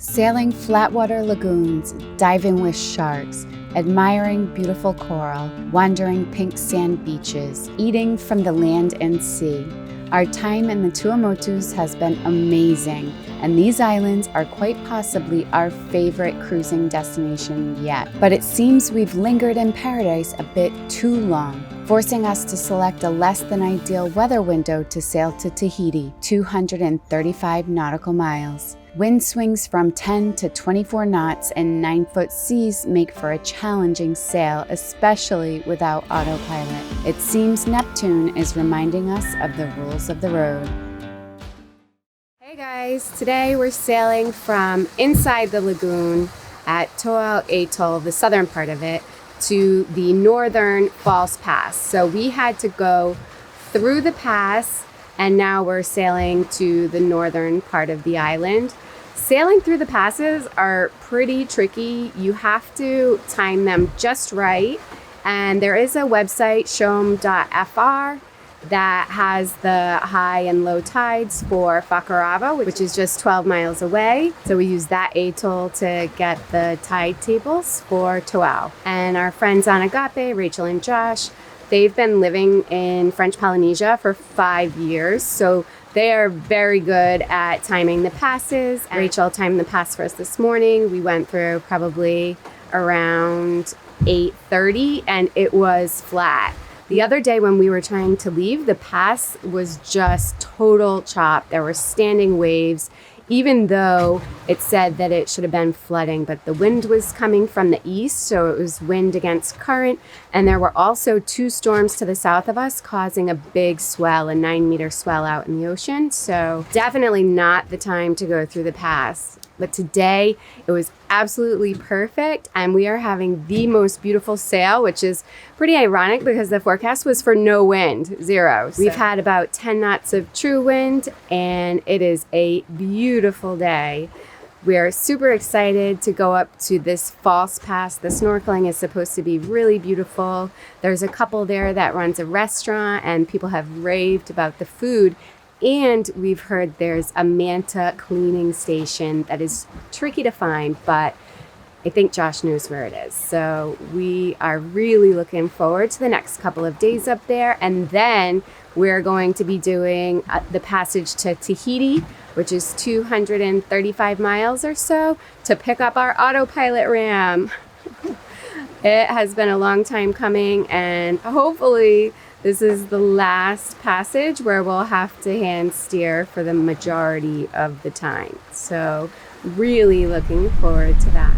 Sailing flatwater lagoons, diving with sharks, admiring beautiful coral, wandering pink sand beaches, eating from the land and sea. Our time in the Tuamotus has been amazing, and these islands are quite possibly our favorite cruising destination yet. But it seems we've lingered in paradise a bit too long, forcing us to select a less than ideal weather window to sail to Tahiti, 235 nautical miles. Wind swings from 10 to 24 knots and 9-foot seas make for a challenging sail, especially without autopilot. It seems Neptune is reminding us of the rules of the road. Hey guys, today we're sailing from inside the lagoon at Toau Atoll, the southern part of it, to the northern False Pass. So we had to go through the pass, and now we're sailing to the northern part of the island. Sailing through the passes are pretty tricky. You have to time them just right. And there is a website, shom.fr, that has the high and low tides for Fakarava, which is just 12 miles away. So we use that atoll to get the tide tables for Toau. And our friends on Agape, Rachel and Josh, they've been living in French Polynesia for 5 years. So they are very good at timing the passes. Rachel timed the pass for us this morning. We went through probably around 8:30 and it was flat. The other day when we were trying to leave, the pass was just total chop. There were standing waves, even though it said that it should have been flooding, but the wind was coming from the east, so it was wind against current. And there were also 2 storms to the south of us causing a big swell, a 9-meter swell out in the ocean. So definitely not the time to go through the pass. But today it was absolutely perfect, and we are having the most beautiful sail, which is pretty ironic because the forecast was for no wind, 0. So we've had about 10 knots of true wind, and it is a beautiful day. We're super excited to go up to this False Pass. The snorkeling is supposed to be really beautiful. There's a couple there that runs a restaurant, and people have raved about the food. And we've heard there's a manta cleaning station that is tricky to find, but I think Josh knows where it is. So we are really looking forward to the next couple of days up there. And then we're going to be doing the passage to Tahiti, which is 235 miles or so, to pick up our autopilot ram. It has been a long time coming, and hopefully this is the last passage where we'll have to hand steer for the majority of the time. So really looking forward to that.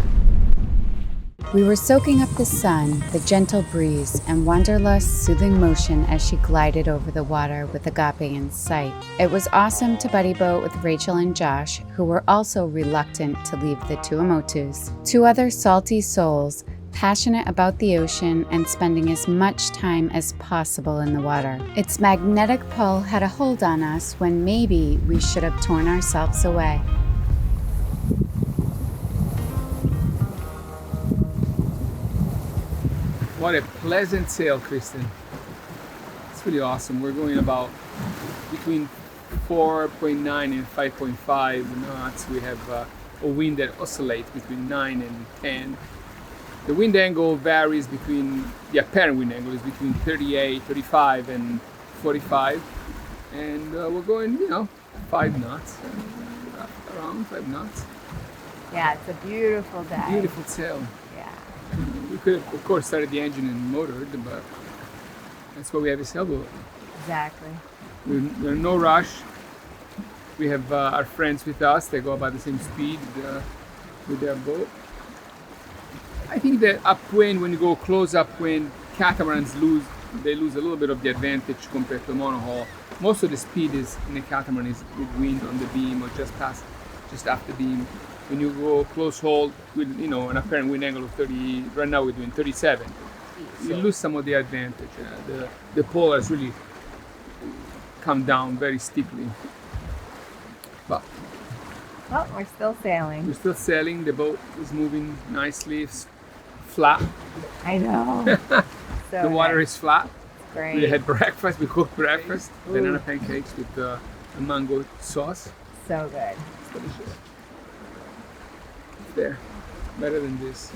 We were soaking up the sun, the gentle breeze, and Wanderlust's soothing motion as she glided over the water with Agape in sight. It was awesome to buddy boat with Rachel and Josh, who were also reluctant to leave the Tuamotus. 2 other salty souls, passionate about the ocean and spending as much time as possible in the water. Its magnetic pull had a hold on us when maybe we should have torn ourselves away. What a pleasant sail, Kristin. It's really awesome. We're going about between 4.9 and 5.5 knots. We have a wind that oscillates between 9 and 10. The wind angle varies between, the apparent wind angle is between 38, 35 and 45. And we're going, 5 knots, around 5 knots. Yeah, it's a beautiful day. Beautiful sail. Yeah. We could have, of course, started the engine and motored, but that's why we have a sailboat. Exactly. We're in no rush. We have our friends with us. They go about the same speed with their boat. I think that upwind, when you go close upwind, catamarans lose a little bit of the advantage compared to a monohull. Most of the speed is in the catamaran is with wind on the beam or just after beam. When you go close haul with an apparent wind angle of 30, right now we're doing 37. You lose some of the advantage. The pole has really come down very steeply. But well, we're still sailing. We're still sailing. The boat is moving nicely. It's flat. I know. The water is flat. Great. We had breakfast. We cooked breakfast. Banana pancakes with a mango sauce. So good. It's delicious. there. Better than this.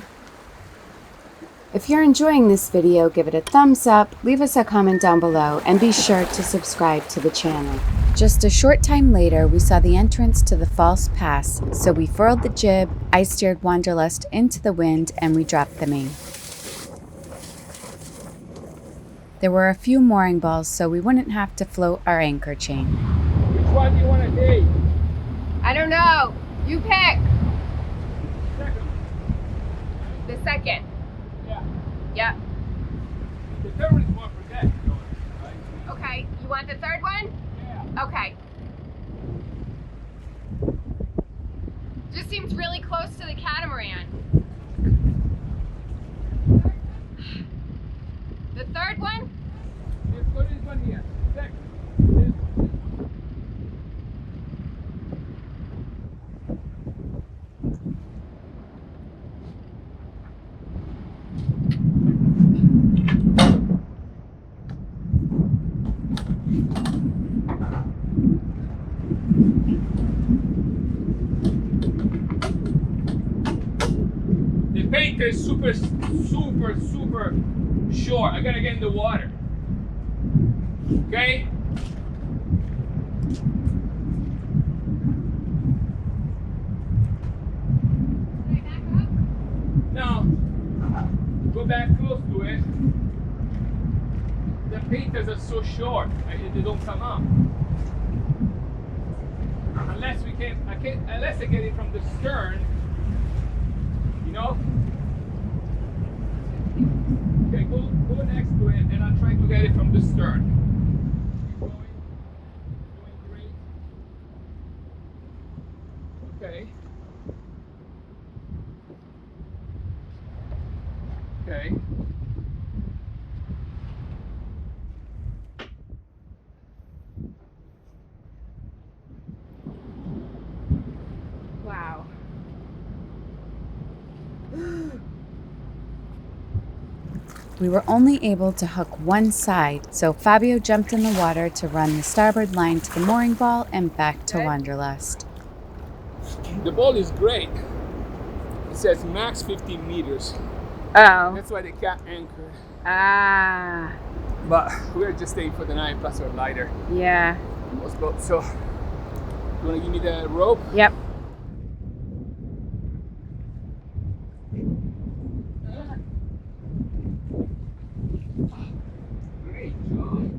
If you're enjoying this video, give it a thumbs up, leave us a comment down below, and be sure to subscribe to the channel. Just a short time later, we saw the entrance to the false pass, so we furled the jib, I steered Wanderlust into the wind, and we dropped the main. There were a few mooring balls, so we wouldn't have to float our anchor chain. Which one do you want to take? I don't know. You pick. Second. The second. Yeah. Yep. The third one is more for that, right? Okay. You want the third one? Yeah. Okay. Just seems really close to the catamaran. The third one? Let's go to this one here. Second. This one. The painter is super short. I gotta get in the water. Okay? Can I back up? Now, go back close to it. The painters are so short, they don't come up. Unless I get it from the stern, you know? Okay, go next to it and I'll try to get it from the stern. Keep going. Doing great. Okay. Okay. Wow. We were only able to hook one side, so Fabio jumped in the water to run the starboard line to the mooring ball and back to Good. Wanderlust. The ball is great. It says max 15 meters. Oh. That's why they can't anchor. Ah. But we're just staying for the night, plus we're lighter Yeah. than most boats. So, you wanna give me the rope? Yep. Great job.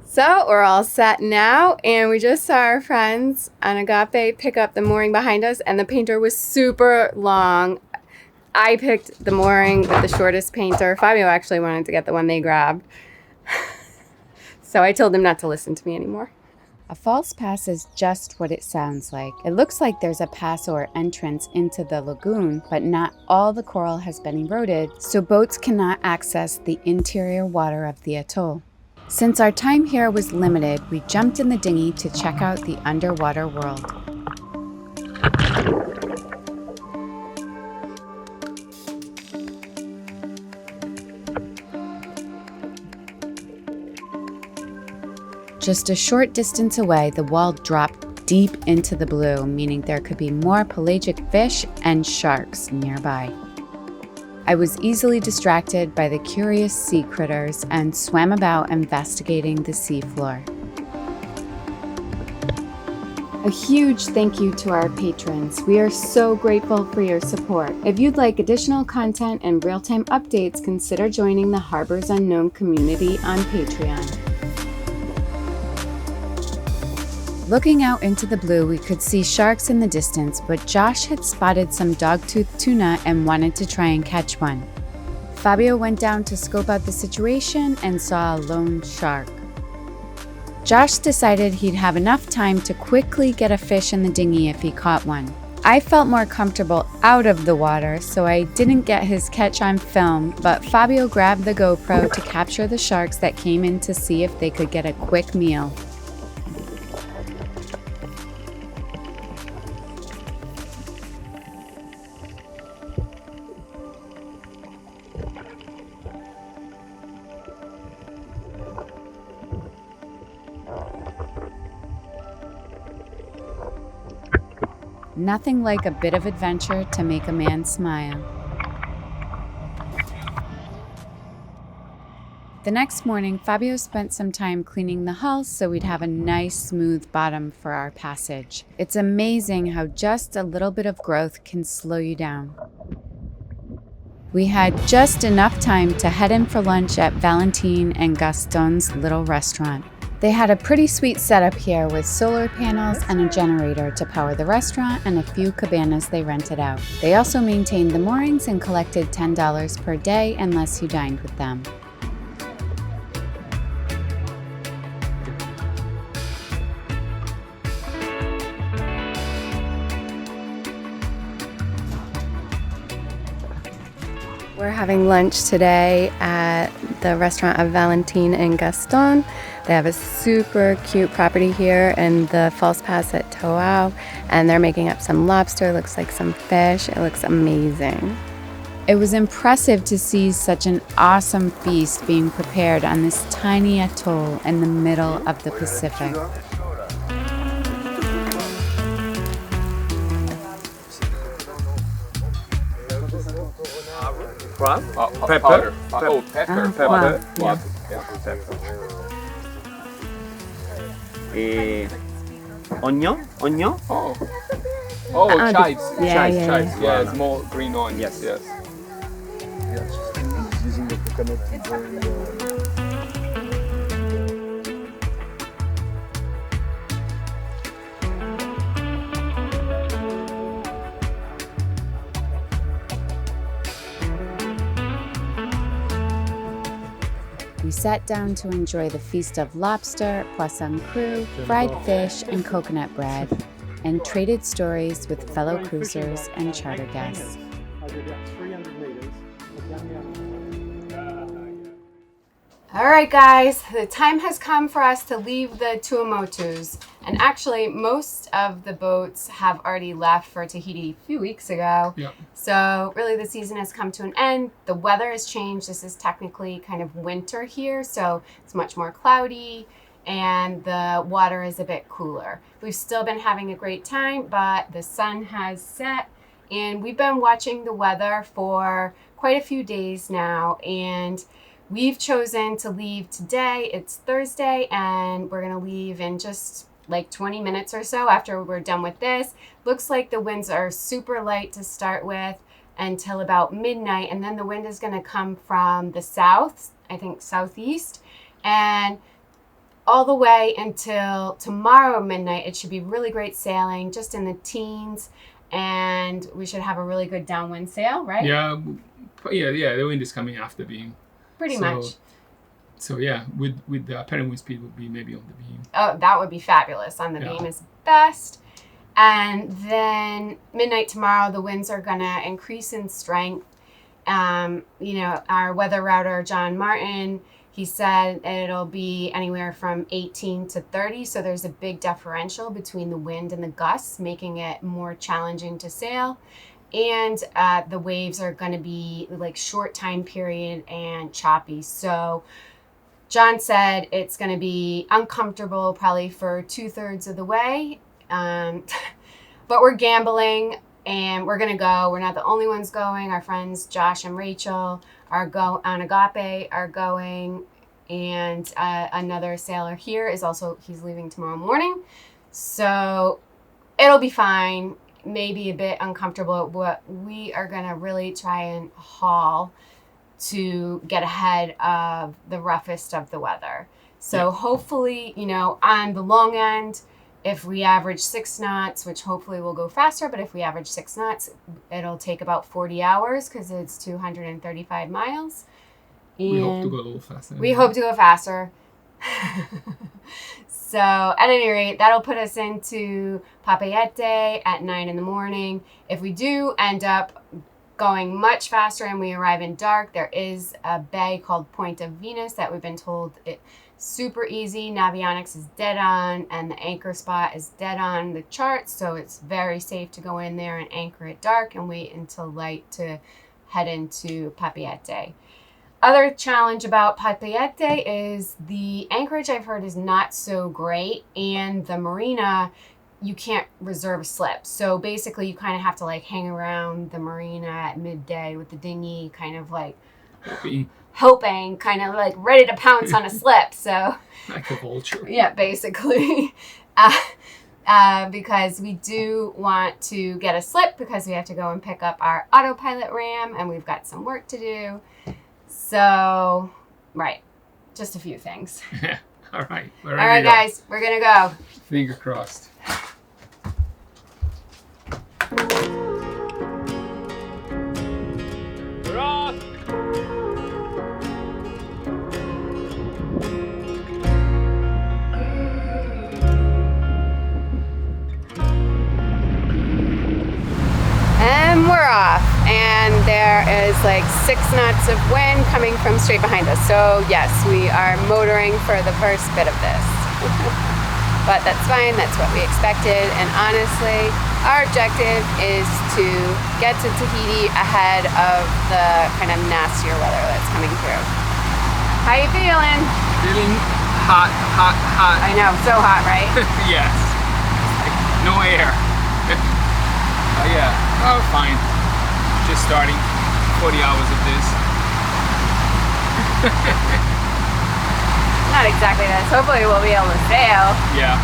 So we're all set now, and we just saw our friends on Agape pick up the mooring behind us, and the painter was super long. I picked the mooring with the shortest painter. Fabio actually wanted to get the one they grabbed. So I told him not to listen to me anymore. A false pass is just what it sounds like. It looks like there's a pass or entrance into the lagoon, but not all the coral has been eroded, so boats cannot access the interior water of the atoll. Since our time here was limited, we jumped in the dinghy to check out the underwater world. Just a short distance away, the wall dropped deep into the blue, meaning there could be more pelagic fish and sharks nearby. I was easily distracted by the curious sea critters and swam about investigating the seafloor. A huge thank you to our patrons. We are so grateful for your support. If you'd like additional content and real-time updates, consider joining the Harbors Unknown community on Patreon. Looking out into the blue, we could see sharks in the distance, but Josh had spotted some dog-toothed tuna and wanted to try and catch one. Fabio went down to scope out the situation and saw a lone shark. Josh decided he'd have enough time to quickly get a fish in the dinghy if he caught one. I felt more comfortable out of the water, so I didn't get his catch on film, but Fabio grabbed the GoPro to capture the sharks that came in to see if they could get a quick meal. Nothing like a bit of adventure to make a man smile. The next morning, Fabio spent some time cleaning the hull so we'd have a nice smooth bottom for our passage. It's amazing how just a little bit of growth can slow you down. We had just enough time to head in for lunch at Valentine and Gaston's little restaurant. They had a pretty sweet setup here with solar panels and a generator to power the restaurant and a few cabanas they rented out. They also maintained the moorings and collected $10 per day unless you dined with them. We're having lunch today at the restaurant of Valentine and Gaston. They have a super cute property here in the False Pass at Toau, and they're making up some lobster, looks like some fish. It looks amazing. It was impressive to see such an awesome feast being prepared on this tiny atoll in the middle of the Pacific. Crab? Pepper. Powder. Oh, pepper. Pepper. Wow. Yeah. Pepper. Onion? Oh, the- chives. yeah, Chives, yeah, chives. Yeah, small green onions. Yes. Yes. Using the coconut to burn the... We sat down to enjoy the feast of lobster, poisson cru, fried fish, and coconut bread, and traded stories with fellow cruisers and charter guests. All right, guys, the time has come for us to leave the Tuamotus. And actually, most of the boats have already left for Tahiti a few weeks ago. Yeah. So really the season has come to an end. The weather has changed. This is technically kind of winter here, so it's much more cloudy and the water is a bit cooler. We've still been having a great time, but the sun has set and we've been watching the weather for quite a few days now, and we've chosen to leave today. It's Thursday, and we're gonna leave in just like 20 minutes or so after we're done with this. Looks like the winds are super light to start with until about midnight, and then the wind is gonna come from the south, I think southeast, and all the way until tomorrow midnight. It should be really great sailing, just in the teens, and we should have a really good downwind sail, right? Yeah. The wind is coming after beam. Pretty much. So yeah, with the apparent wind speed would be maybe on the beam. Oh, that would be fabulous. On the Yeah. beam is best. And then midnight tomorrow, the winds are going to increase in strength. Our weather router, John Martin, he said it'll be anywhere from 18 to 30. So there's a big differential between the wind and the gusts, making it more challenging to sail. And the waves are going to be like short time period and choppy. So John said it's going to be uncomfortable probably for 2/3 of the way. But we're gambling and we're going to go. We're not the only ones going. Our friends Josh and Rachel on Agape are going. And another sailor here he's leaving tomorrow morning. So it'll be fine. Maybe a bit uncomfortable, but we are going to really try and haul to get ahead of the roughest of the weather. So hopefully, on the long end, if we average 6 knots, which hopefully will go faster, but if we average 6 knots, it'll take about 40 hours because it's 235 miles. And We hope to go a little faster. We hope to go faster. So at any rate, that'll put us into Papeete at 9 in the morning. If we do end up going much faster and we arrive in dark, there is a bay called Point of Venus that we've been told it's super easy. Navionics is dead on, and the anchor spot is dead on the charts, so it's very safe to go in there and anchor at dark and wait until light to head into Papeete. Other challenge about Papeete is the anchorage, I've heard, is not so great, and the marina you can't reserve a slip. So basically you kind of have to like hang around the marina at midday with the dinghy, kind of like hoping, kind of like ready to pounce on a slip. So like a vulture. yeah, basically. Because we do want to get a slip because we have to go and pick up our autopilot ram and we've got some work to do. So, right. Just a few things. All right. All right, guys, we're going to go. Finger crossed. And we're off. And there is like 6 knots of wind coming from straight behind us. So yes, we are motoring for the first bit of this. But that's fine, that's what we expected. And honestly, our objective is to get to Tahiti ahead of the kind of nastier weather that's coming through. How you feeling? Feeling hot. I know, so hot, right? Yes. Like no air. Yeah. Oh, fine. Just starting 40 hours of this. Not exactly this. Hopefully we'll be able to sail. Yeah.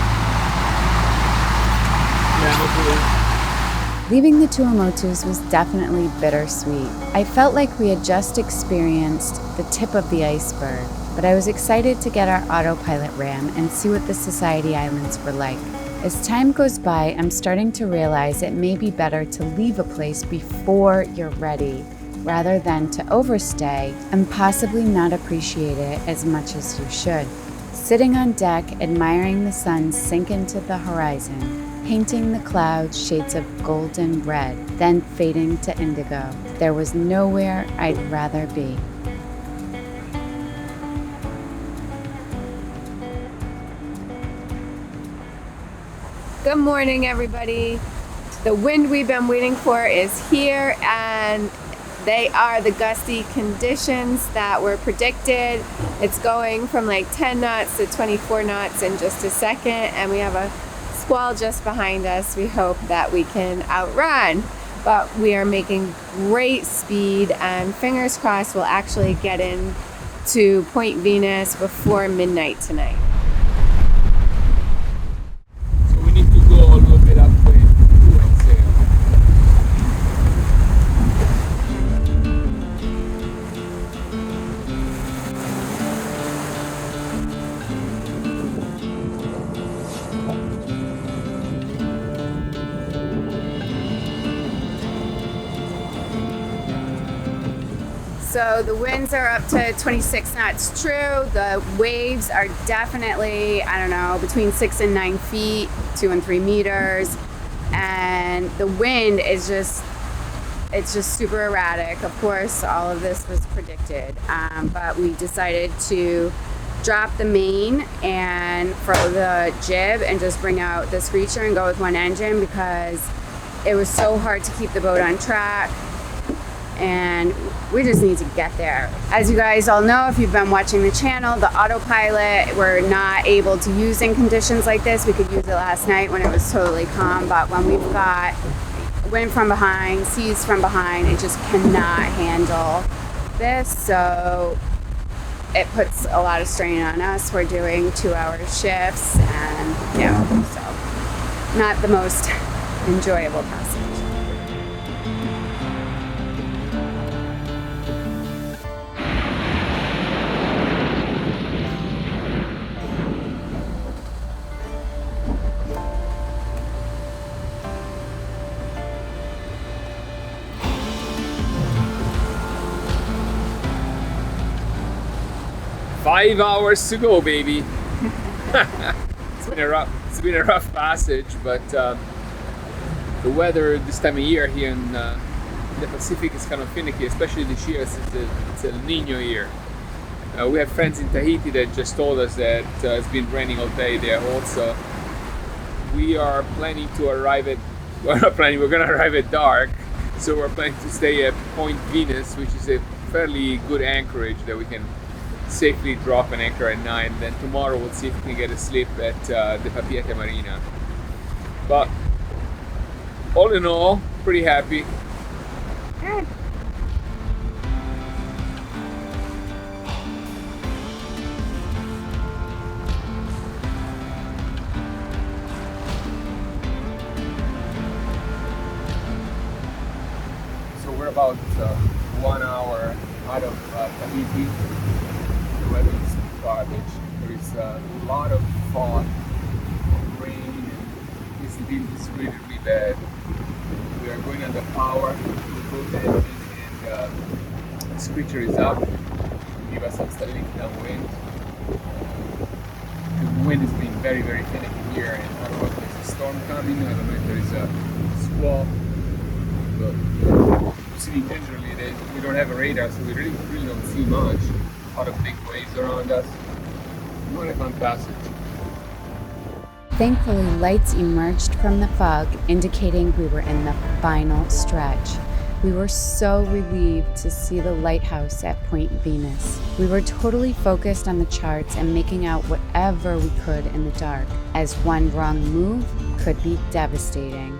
Yeah, hopefully. Leaving the Tuamotus was definitely bittersweet. I felt like we had just experienced the tip of the iceberg, but I was excited to get our autopilot ram and see what the Society Islands were like. As time goes by, I'm starting to realize it may be better to leave a place before you're ready, rather than to overstay and possibly not appreciate it as much as you should. Sitting on deck, admiring the sun sink into the horizon, painting the clouds shades of golden red, then fading to indigo, there was nowhere I'd rather be. Good morning, everybody. The wind we've been waiting for is here, and they are the gusty conditions that were predicted. It's going from like 10 knots to 24 knots in just a second, and we have a squall just behind us. We hope that we can outrun, but we are making great speed, and fingers crossed we'll actually get in to Point Venus before midnight tonight. So we need to go a little bit upwind and sail. So the winds are up to 26 knots true. The waves are definitely, I don't know, between 6 and 9 feet, 2 and 3 meters. And the wind is it's just super erratic. Of course, all of this was predicted. But we decided to drop the main and for the jib and just bring out the screecher and go with one engine because it was so hard to keep the boat on track. And we just need to get there. As you guys all know, if you've been watching the channel, the autopilot we're not able to use in conditions like this. We could use it last night when it was totally calm, but when we've got wind from behind, seas from behind, it just cannot handle this. So it puts a lot of strain on us. We're doing 2-hour shifts and so not the most enjoyable passage. Five hours to go, baby. It's been a rough passage, but the weather this time of year here in the Pacific is kind of finicky, especially this year since it's El Nino year. We have friends in Tahiti that just told us that it's been raining all day there also. We are planning to arrive at, we're going to arrive at dark, so we're planning to stay at Point Venus, which is a fairly good anchorage that we can safely drop an anchor at night, and then tomorrow we'll see if we can get a sleep at the Papiete Marina. But all in all, pretty happy. So we're about 1 hour out of Tahiti. The weather is garbage. There is a lot of fog, rain, and this wind is really, really bad. We are going under power. We'll go there and the screecher is up to give us some stability downwind. The wind has been very, very finicky here, and I don't know if there's a storm coming. I don't know if there is a squall. But proceeding gingerly, we don't have a radar, so we really don't see much. A lot of big waves around us. What a fun passage. Thankfully, lights emerged from the fog, indicating we were in the final stretch. We were so relieved to see the lighthouse at Point Venus. We were totally focused on the charts and making out whatever we could in the dark, as one wrong move could be devastating.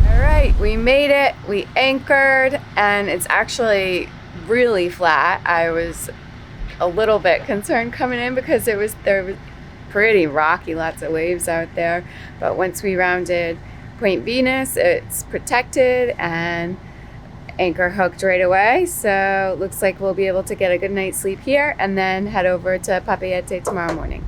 All right, we made it. We anchored, and it's actually really flat. I was a little bit concerned coming in because there was pretty rocky, lots of waves out there. But once we rounded Point Venus, it's protected and anchor hooked right away. So looks like we'll be able to get a good night's sleep here and then head over to Papeete tomorrow morning.